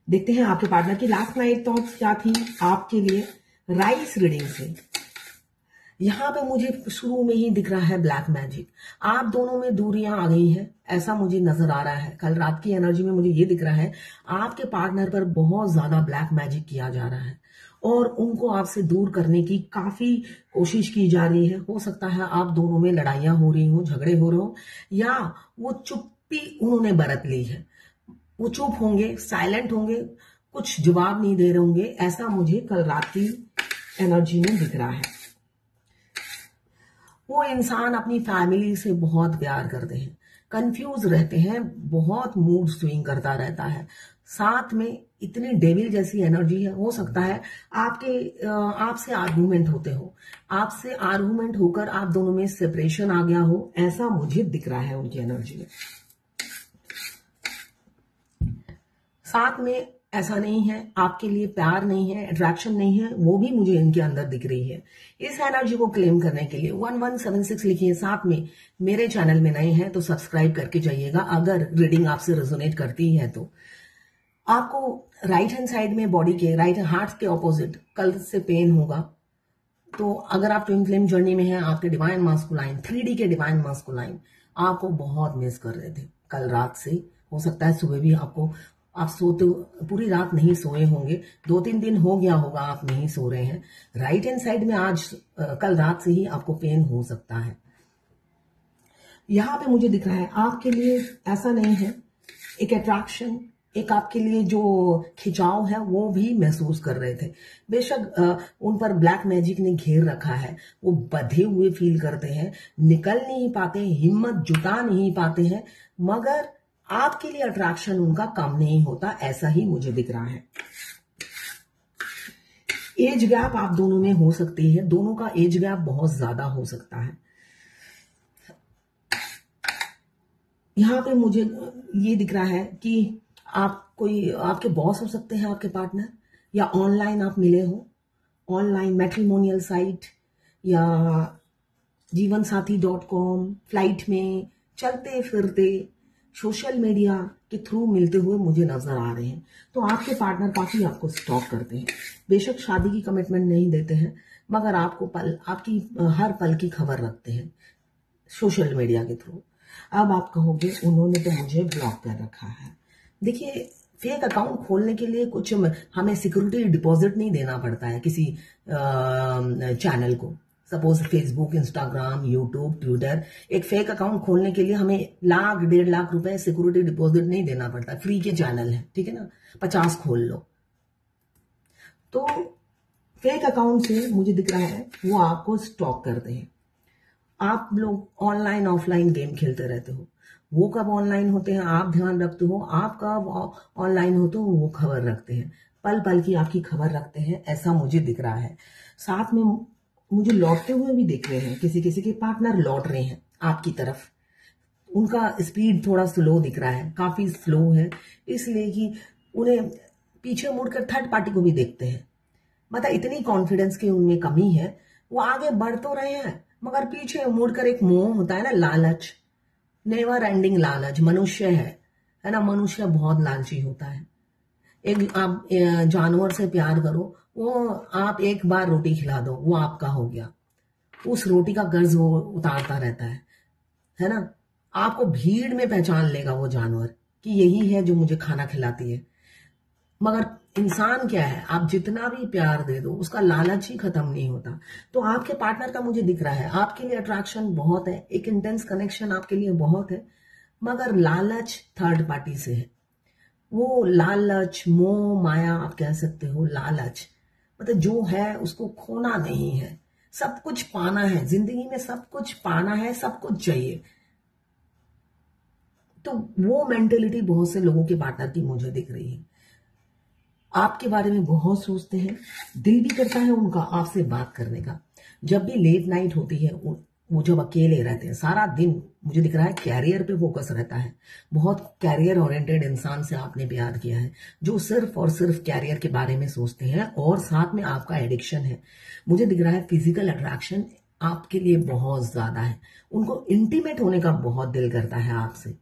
देखते हैं आपके पार्टनर की लास्ट नाइट थॉट्स क्या थी आपके लिए राइस रीडिंग से। यहाँ पे मुझे शुरू में ही दिख रहा है ब्लैक मैजिक। आप दोनों में दूरियां आ गई हैं, ऐसा मुझे नजर आ रहा है। कल रात की एनर्जी में मुझे ये दिख रहा है आपके पार्टनर पर बहुत ज्यादा ब्लैक मैजिक किया जा रहा है और उनको आपसे दूर करने की काफी कोशिश की जा रही है। हो सकता है आप दोनों में लड़ाइयां हो रही हो, झगड़े हो रहे हो, या वो चुप्पी उन्होंने बरत ली है। वो चुप होंगे, साइलेंट होंगे, कुछ जवाब नहीं दे रहे होंगे, ऐसा मुझे कल रात की एनर्जी में दिख रहा है। वो इंसान अपनी फैमिली से बहुत प्यार करते हैं, कंफ्यूज रहते हैं, बहुत मूड स्विंग करता रहता है। साथ में इतनी डेविल जैसी एनर्जी है। हो सकता है आपसे आर्गुमेंट होते हो, आपसे आर्गुमेंट होकर आप दोनों में सेपरेशन आ गया हो, ऐसा मुझे दिख रहा है उनकी एनर्जी में। साथ में ऐसा नहीं है आपके लिए प्यार नहीं है, अट्रैक्शन नहीं है, वो भी मुझे इनके अंदर दिख रही है। इस एनर्जी को क्लेम करने के लिए 1176 लिखिए। साथ में मेरे चैनल में नए हैं तो सब्सक्राइब करके जाइएगा अगर रीडिंग आपसे रेजोनेट करती है तो। आपको राइट हैंड साइड में बॉडी के राइट हार्ट के ऑपोजिट कल से पेन होगा। तो अगर आप ट्विन फ्लेम जर्नी में हैं, आपके डिवाइन मास्कुलाइन 3D के डिवाइन मास्कुलाइन आपको बहुत मिस कर रहे थे कल रात से। हो सकता है सुबह भी आप सोते पूरी रात नहीं सोए होंगे, 2-3 दिन हो गया होगा आप नहीं सो रहे हैं। राइट हैंड साइड में आज कल रात से ही आपको पेन हो सकता है। यहां पे मुझे दिख रहा है आपके लिए ऐसा नहीं है, एक अट्रैक्शन, एक आपके लिए जो खिंचाव है वो भी महसूस कर रहे थे। बेशक उन पर ब्लैक मैजिक ने घेर रखा है, वो बंधे हुए फील करते हैं, निकल नहीं पाते, हिम्मत जुटा नहीं पाते हैं, मगर आपके लिए अट्रैक्शन उनका कम नहीं होता, ऐसा ही मुझे दिख रहा है। एज गैप आप दोनों में हो सकती है, दोनों का एज गैप बहुत ज्यादा हो सकता है। यहां पे मुझे ये दिख रहा है कि आपके बॉस हो सकते हैं आपके पार्टनर, या ऑनलाइन आप मिले हो, ऑनलाइन मैट्रिमोनियल साइट या जीवनसाथी.com, फ्लाइट में चलते फिरते सोशल मीडिया के थ्रू मिलते हुए मुझे नजर आ रहे हैं। तो आपके पार्टनर काफी आपको स्टॉक करते हैं। बेशक शादी की कमिटमेंट नहीं देते हैं, मगर आपकी हर पल की खबर रखते हैं सोशल मीडिया के थ्रू। अब आप कहोगे उन्होंने तो मुझे ब्लॉक कर रखा है। देखिए, फेक अकाउंट खोलने के लिए कुछ हमें सिक्योरिटी डिपॉजिट नहीं देना पड़ता है किसी चैनल को। Suppose Facebook, Instagram, YouTube, Twitter, एक फेक अकाउंट खोलने के लिए हमें 1-1.5 लाख रुपए सिक्योरिटी डिपॉजिट नहीं देना पड़ता। फ्री के चैनल है, ठीक है ना, 50 खोल लो। तो फेक अकाउंट से मुझे दिख रहा है वो आपको स्टॉक करते हैं। आप लोग ऑनलाइन ऑफलाइन गेम खेलते रहते हो, वो कब ऑनलाइन होते हैं आप ध्यान रखते हो, आप कब ऑनलाइन होते हो वो खबर रखते हैं, पल पल की आपकी खबर रखते हैं, ऐसा मुझे दिख रहा है। साथ में मुझे लौटते हुए भी दिख रहे हैं, किसी किसी के पार्टनर लौट रहे हैं आपकी तरफ। उनका स्पीड थोड़ा स्लो दिख रहा है, काफी स्लो है, इसलिए कि उन्हें पीछे मुड़कर थर्ड पार्टी को भी देखते हैं। मतलब इतनी कॉन्फिडेंस की उनमें कमी है, वो आगे बढ़ तो रहे हैं मगर पीछे मुड़कर एक मोह होता है ना, लालच, नेवर एंडिंग लालच। मनुष्य है ना, मनुष्य बहुत लालची होता है। एक आप जानवर से प्यार करो, वो आप एक बार रोटी खिला दो वो आपका हो गया, उस रोटी का कर्ज वो उतारता रहता है ना। आपको भीड़ में पहचान लेगा वो जानवर कि यही है जो मुझे खाना खिलाती है। मगर इंसान क्या है, आप जितना भी प्यार दे दो उसका लालच ही खत्म नहीं होता। तो आपके पार्टनर का मुझे दिख रहा है आपके लिए अट्रैक्शन बहुत है, एक इंटेंस कनेक्शन आपके लिए बहुत है, मगर लालच थर्ड पार्टी से है। वो लालच, मोह माया आप कह सकते हो। लालच मतलब जो है उसको खोना नहीं है, सब कुछ पाना है जिंदगी में, सब कुछ पाना है, सब कुछ चाहिए। तो वो मेंटेलिटी बहुत से लोगों के पार्टनर की मुझे दिख रही है। आपके बारे में बहुत सोचते हैं, दिल भी करता है उनका आपसे बात करने का। जब भी लेट नाइट होती है, वो जब अकेले रहते हैं, सारा दिन मुझे दिख रहा है कैरियर पे फोकस रहता है। बहुत कैरियर ओरिएंटेड इंसान से आपने प्यार किया है, जो सिर्फ और सिर्फ कैरियर के बारे में सोचते हैं, और साथ में आपका एडिक्शन है। मुझे दिख रहा है फिजिकल अट्रैक्शन आपके लिए बहुत ज्यादा है, उनको इंटीमेट होने का बहुत दिल करता है आपसे।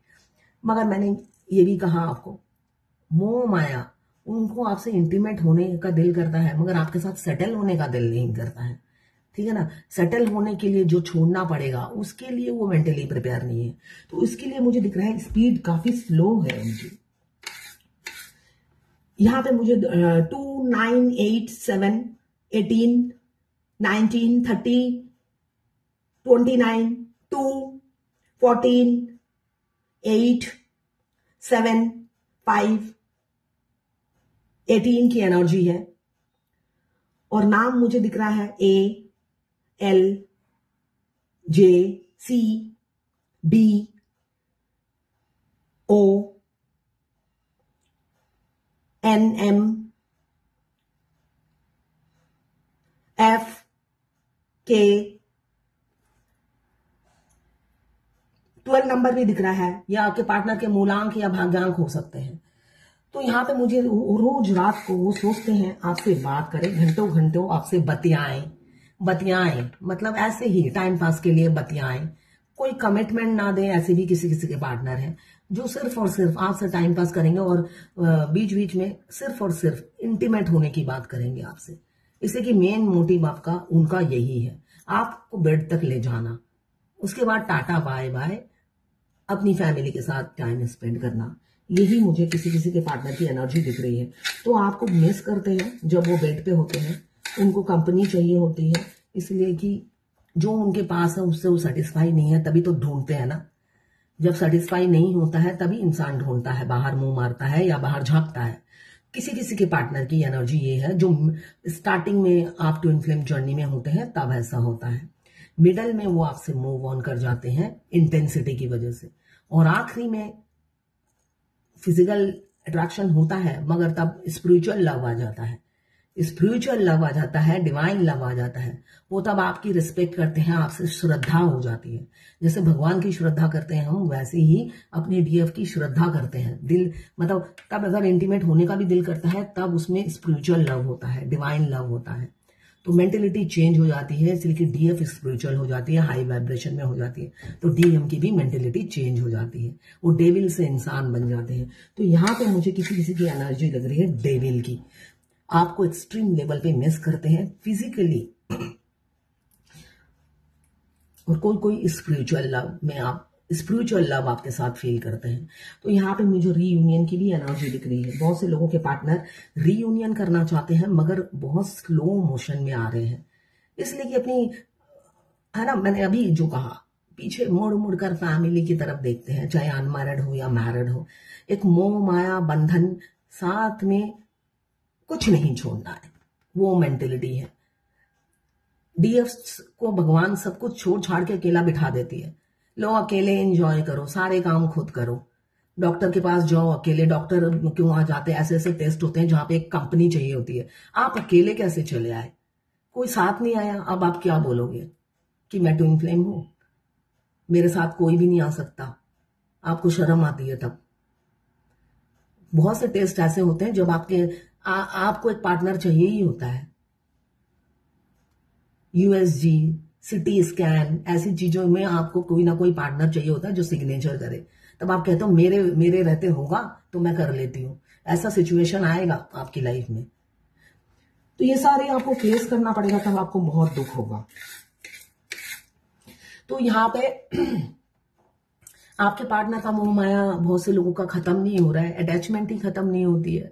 मगर मैंने ये भी कहा आपको, मोह माया उनको आपसे इंटीमेट होने का दिल करता है, मगर आपके साथ सेटल होने का दिल नहीं करता है। ठीक है ना। सेटल होने के लिए जो छोड़ना पड़ेगा उसके लिए वो मेंटली प्रिपेयर नहीं है। तो इसके लिए मुझे दिख रहा है स्पीड काफी स्लो है उनकी। यहाँ पे मुझे 2, 9, 8, 7, 18, 19, 30, 29, 2, 14, 8, 7, 5, 18 की एनर्जी है। और नाम मुझे दिख रहा है AL, J, C, B, O, N, M, F, K, 12 number भी दिख रहा है। या आपके पार्टनर के मूलांक या भाग्यांक हो सकते हैं। तो यहाँ पे मुझे रोज रात को वो सोचते हैं आपसे बात करें, घंटों घंटों आपसे बतियाएं, मतलब ऐसे ही टाइम पास के लिए बतियाएं, कोई कमिटमेंट ना दें। ऐसे भी किसी किसी के पार्टनर हैं जो सिर्फ और सिर्फ आपसे टाइम पास करेंगे और बीच बीच में सिर्फ और सिर्फ इंटीमेट होने की बात करेंगे आपसे। इसलिए कि मेन मोटिव आपका उनका यही है, आपको बेड तक ले जाना, उसके बाद टाटा बाय बाय, अपनी फैमिली के साथ टाइम स्पेंड करना। यही मुझे किसी किसी के पार्टनर की एनर्जी दिख रही है। तो आपको मिस करते हैं जब वो बेड पे होते हैं, उनको कंपनी चाहिए होती है, इसलिए कि जो उनके पास है उससे वो सेटिस्फाई नहीं है, तभी तो ढूंढते हैं ना। जब सेटिस्फाई नहीं होता है तभी इंसान ढूंढता है, बाहर मुंह मारता है या बाहर झांकता है। किसी किसी के पार्टनर की एनर्जी ये है, जो स्टार्टिंग में आप ट्विन फ्लेम जर्नी में होते हैं तब ऐसा होता है, मिडल में वो आपसे मूव ऑन कर जाते हैं इंटेंसिटी की वजह से, और आखिरी में फिजिकल अट्रैक्शन होता है, मगर तब स्पिरिचुअल लव आ जाता है। स्पिरिचुअल लव आ जाता है, डिवाइन लव आ जाता है। वो तब आपकी रिस्पेक्ट करते हैं, आपसे श्रद्धा हो जाती है। जैसे भगवान की श्रद्धा करते हैं हम, वैसे ही अपने डीएफ की श्रद्धा करते हैं। दिल मतलब तब अगर इंटीमेट होने का भी दिल करता है तब उसमें स्पिरिचुअल लव होता है, डिवाइन लव होता है। तो मेंटेलिटी चेंज हो जाती है, इसलिए कि डीएफ स्पिरिचुअल हो जाती है, हाई वाइब्रेशन में हो जाती है। तो डीएम की भी मेंटेलिटी चेंज हो जाती है, वो डेविल से इंसान बन जाते हैं। तो यहाँ पे मुझे किसी किसी की एनर्जी लग रही है डेविल की, आपको एक्सट्रीम लेवल पे मिस करते हैं फिजिकली, और कोई कोई स्पिरिचुअल लव में आप स्पिरिचुअल लव आपके साथ फील करते हैं। तो यहाँ पे मुझे रीयूनियन की भी एनर्जी दिख रही है। बहुत से लोगों के पार्टनर रीयूनियन करना चाहते हैं मगर बहुत स्लो मोशन में आ रहे हैं, इसलिए कि अपनी, है ना, मैंने अभी जो कहा, पीछे मुड़ मुड़ कर फैमिली की तरफ देखते हैं, चाहे अनमैरिड हो या मैरिड हो। एक मोह माया बंधन, साथ में कुछ नहीं छोड़ना है, वो मेंटेलिटी है। डीएफ को भगवान सब कुछ छोड़ छाड़ के अकेला बिठा देती है। लो अकेले एंजॉय करो, सारे काम खुद करो, डॉक्टर के पास जाओ अकेले। डॉक्टर क्यों आ जाते हैं, ऐसे ऐसे टेस्ट होते हैं जहां पे एक कंपनी चाहिए होती है। आप अकेले कैसे चले आए, कोई साथ नहीं आया। अब आप क्या बोलोगे कि मैं ट्विन फ्लेम हूं, मेरे साथ कोई भी नहीं आ सकता, आपको शर्म आती है तब। बहुत से टेस्ट ऐसे होते हैं जब आपको एक पार्टनर चाहिए ही होता है। यूएसजी, सिटी स्कैन, ऐसी चीजों में आपको कोई ना कोई पार्टनर चाहिए होता है जो सिग्नेचर करे। तब आप कहते हो मेरे रहते होगा तो मैं कर लेती हूँ। ऐसा सिचुएशन आएगा आपकी लाइफ में, तो ये सारे आपको फेस करना पड़ेगा, तब आपको बहुत दुख होगा। तो यहाँ पे आपके पार्टनर का मोह माया बहुत से लोगों का खत्म नहीं हो रहा है, अटैचमेंट ही खत्म नहीं होती है।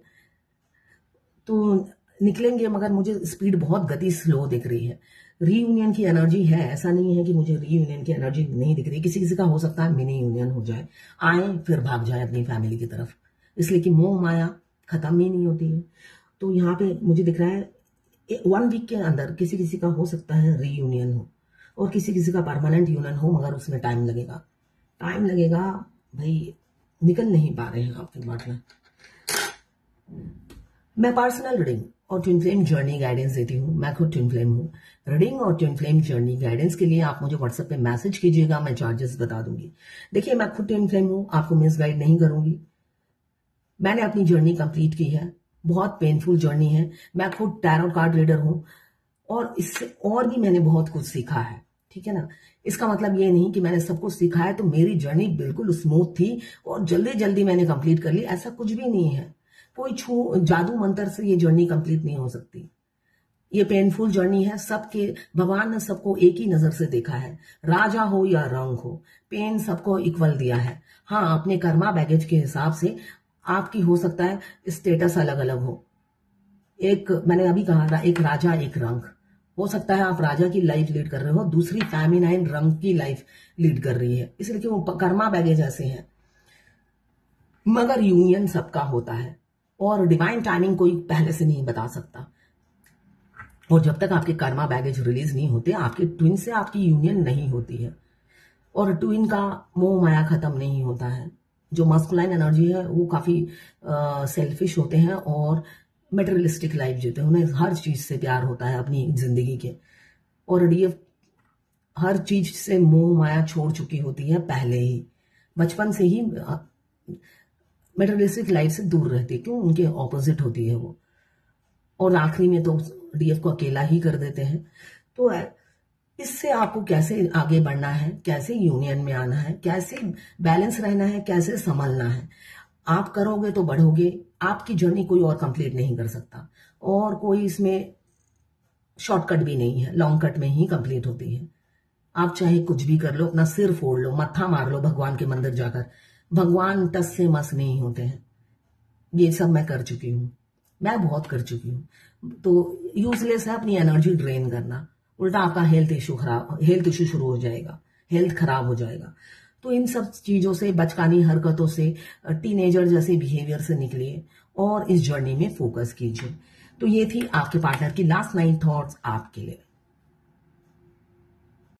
तो निकलेंगे, मगर मुझे स्पीड बहुत गति स्लो दिख रही है। रीयूनियन की एनर्जी है, ऐसा नहीं है कि मुझे रीयूनियन की एनर्जी नहीं दिख रही। किसी किसी का हो सकता है मिनी यूनियन हो जाए, आए फिर भाग जाए अपनी फैमिली की तरफ, इसलिए कि मोह माया खत्म ही नहीं होती है। तो यहाँ पे मुझे दिख रहा है 1 वीक के अंदर किसी किसी का हो सकता है रीयूनियन हो, और किसी किसी का परमानेंट यूनियन हो, मगर उसमें टाइम लगेगा भाई, निकल नहीं पा रहे हैं आपके पार्टनर। मैं पर्सनल रीडिंग और ट्विन फ्लेम जर्नी गाइडेंस देती हूँ। मैं खुद ट्विन फ्लेम हूँ। रीडिंग और ट्विन फ्लेम जर्नी गाइडेंस के लिए आप मुझे व्हाट्सएप पे मैसेज कीजिएगा, मैं चार्जेस बता दूंगी। देखिए, मैं खुद ट्विन फ्लेम हूँ, आपको मिस गाइड नहीं करूंगी। मैंने अपनी जर्नी कंप्लीट की है, बहुत पेनफुल जर्नी है। मैं खुद टैरो कार्ड रीडर हूँ, और इससे और भी मैंने बहुत कुछ सीखा है, ठीक है ना। इसका मतलब ये नहीं कि मैंने सब कुछ सीखा है तो मेरी जर्नी बिल्कुल स्मूथ थी और जल्दी जल्दी मैंने कंप्लीट कर ली, ऐसा कुछ भी नहीं है। कोई जादू मंत्र से ये जर्नी कंप्लीट नहीं हो सकती। ये पेनफुल जर्नी है। सबके भगवान ने सबको एक ही नजर से देखा है, राजा हो या रंग हो, पेन सबको इक्वल दिया है। हाँ, अपने कर्मा बैगेज के हिसाब से आपकी हो सकता है स्टेटस अलग अलग हो। एक मैंने अभी कहा, एक राजा एक रंग। हो सकता है आप राजा की लाइफ लीड कर रहे हो, दूसरी फेमिनाइन रंग की लाइफ लीड कर रही है, इसलिए कि वो कर्मा बैगेज ऐसे हैं। मगर यूनियन सबका होता है और डिवाइन टाइमिंग कोई पहले से नहीं बता सकता। और जब तक आपके कर्मा बैगेज रिलीज नहीं होते, आपके ट्विन से आपकी यूनियन नहीं होती है और ट्विन का मोह माया खत्म नहीं होता है। जो मस्कुलाइन एनर्जी है वो काफी सेल्फिश होते हैं और मेटेरियलिस्टिक लाइफ जीते हैं, उन्हें हर चीज से प्यार होता है अपनी जिंदगी के। और डीएफ हर चीज से मोह माया छोड़ चुकी होती है पहले ही, बचपन से ही मेटेरियलिस्टिक लाइफ से दूर रहती है। क्यों? उनके ऑपोजिट होती है वो। और आखिरी में तो डीएफ को अकेला ही कर देते हैं। तो इससे आपको कैसे आगे बढ़ना है, कैसे यूनियन में आना है, कैसे बैलेंस रहना है, कैसे संभलना है, आप करोगे तो बढ़ोगे। आपकी जर्नी कोई और कंप्लीट नहीं कर सकता और कोई इसमें शॉर्टकट भी नहीं है, लॉन्ग कट में ही कंप्लीट होती है। आप चाहे कुछ भी कर लो, अपना सिर फोड़ लो, मत्था मार लो भगवान के मंदिर जाकर, भगवान टस से मस नहीं होते हैं। ये सब मैं कर चुकी हूँ, मैं बहुत कर चुकी हूँ। तो यूजलेस है अपनी एनर्जी ड्रेन करना, उल्टा आपका हेल्थ इशू शुरू हो जाएगा, हेल्थ खराब हो जाएगा। तो इन सब चीजों से, बचकानी हरकतों से, टीनेजर जैसे बिहेवियर से निकलिए और इस जर्नी में फोकस कीजिए। तो ये थी आपके पार्टनर की लास्ट 9 थॉट्स आपके लिए।